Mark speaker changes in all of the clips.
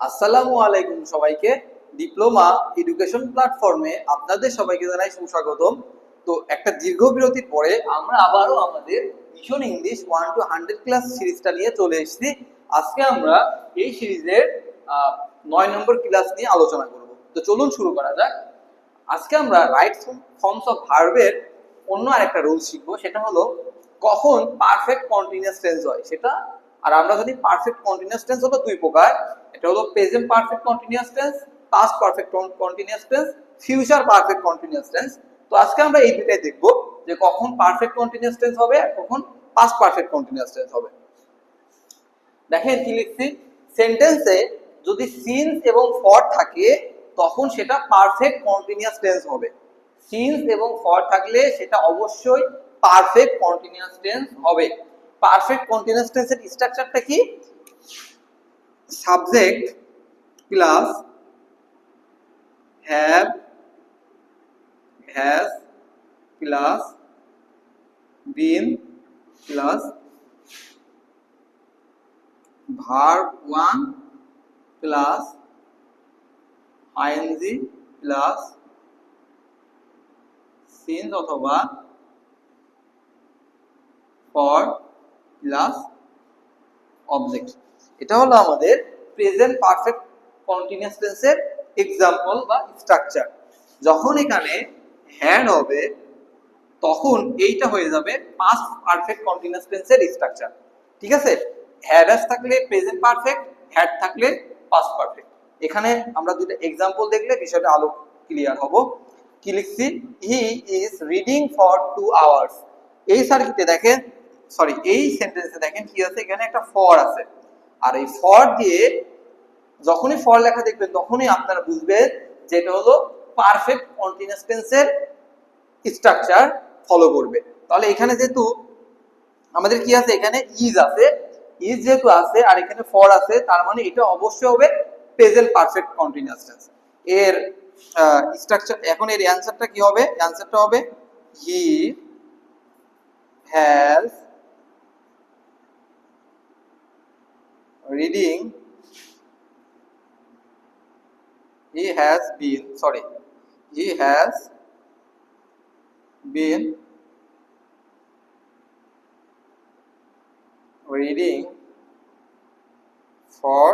Speaker 1: আসসালামু আলাইকুম সবাইকে। ডিপ্লোমা এডুকেশন প্ল্যাটফর্মে আপনাদের সবাইকে জানাই সুস্বাগতম। তো একটা দীর্ঘ বিরতির পরে আমরা আবারও আমাদের মিশন ইংলিশ 1 to 100 ক্লাস সিরিজটা নিয়ে চলে এসেছি। আজকে আমরা এই সিরিজের 9 নম্বর ক্লাস নিয়ে আলোচনা করব। তো চলুন শুরু করা যাক। আজকে আমরা রাইট ফর্মস অফ ভার্বের অন্য আরেকটা রুল শিখবো, সেটা হলো কখন পারফেক্ট কন্টিনিউয়াস টেন্স হয় সেটা। আর আমরা জানি পারফেক্ট কন্টিনিউয়াস টেন্স হলো দুই প্রকার, এটা হলো present perfect continuous tense, past perfect continuous tense, future perfect continuous tense. তো আজকে আমরা এই দুটাই দেখবো যে কখন পারফেক্ট কন্টিনিউয়াস টেন্স হবে আর কখন পাস্ট পারফেক্ট কন্টিনিউয়াস টেন্স হবে। দেখেন কি লিখছি, সেন্টেন্সে যদি সিন্স এবং ফর থাকে তখন সেটা পারফেক্ট কন্টিনিউয়াস টেন্স হবে। সিন্স এবং ফর থাকলে সেটা অবশ্যই পারফেক্ট কন্টিনিউয়াস টেন্স হবে। পারফেক্ট কন্টিনিউয়াস টেন্সের স্ট্রাকচারটা কি? Subject plus have, has plus been plus verb 1 plus ING plus since অথবা ফর প্লাস অবজেক্ট। এটা হলো আমাদের প্রেজেন্ট পারফেক্ট কন্টিনিউয়াস টেন্সের এক্সাম্পল বা স্ট্রাকচার। যখন এখানে হ্যাড হবে তখন এইটা হয়ে যাবে পাস্ট পারফেক্ট কন্টিনিউয়াস টেন্সের স্ট্রাকচার। ঠিক আছে, হ্যাড থাকলে প্রেজেন্ট পারফেক্ট, হ্যাড থাকলে পাস্ট পারফেক্ট। এখানে আমরা দুটো এক্সাম্পল দেখলে বিষয়টা আলো ক্লিয়ার হবো। কি লিখছি, he is reading for 2 hours. এই সার্কিটে দেখেন, সরি এই সেন্টেন্সে দেখেন কি আছে, এখানে একটা ফর আছে। আর এই ফর দিয়ে যখনই ফর লেখা দেখবেন তখনই আপনারা বুঝবেন যে এটা হলো পারফেক্ট কন্টিনিউয়াস টেন্সের স্ট্রাকচার ফলো করবে। তাহলে এখানে যেহেতু আমাদের কি আছে, এখানে ইজ আছে, ইজ যেহেতু আছে আর এখানে ফর আছে, তার মানে এটা অবশ্যই হবে প্রেজেন্ট পারফেক্ট কন্টিনিউয়াস টেন্স। এর স্ট্রাকচার, এখন এর অ্যানসারটা কি হবে? অ্যানসারটা হবে he has reading, he has been reading for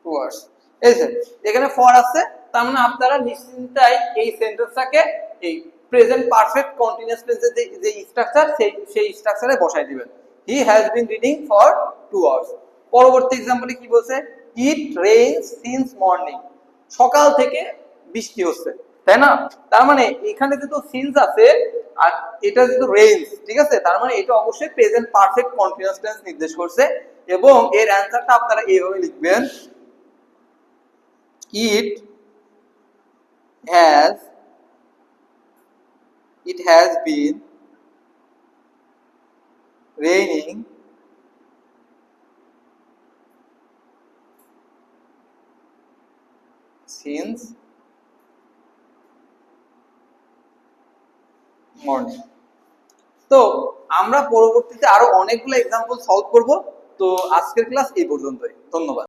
Speaker 1: 2 hours। এই যে এখানে ফর আছে, তার মানে আপনারা নিশ্চিন্তায় এই সেন্টেন্সটাকে এই প্রেজেন্ট পারফেক্ট কন্টিনিউয়াস টেন্সের যে স্ট্রাকচার সেই স্ট্রাকচারে বসাই দিবেন। He has been reading for 2 hours. পরবর্তী এক্সাম্পলে কি বলছে, ইট রেইনস সিন্স মর্নিং। সকাল থেকে বৃষ্টি হচ্ছে, তাই না? তার মানে এখানে যেহেতু সিন্স আছে আর এটা যেহেতু রেইনস, ঠিক আছে, তার মানে এটা অবশ্যই প্রেজেন্ট পারফেক্ট কন্টিনিউয়াস টেন্স নির্দেশ করছে। এবং এর অ্যানসারটা আপনারা এইভাবে লিখবেন, it has been raining since morning। তো আমরা পরবর্তীতে আরো অনেকগুলো এক্সাম্পল সলভ করব। তো আজকের ক্লাস এই পর্যন্তই, ধন্যবাদ।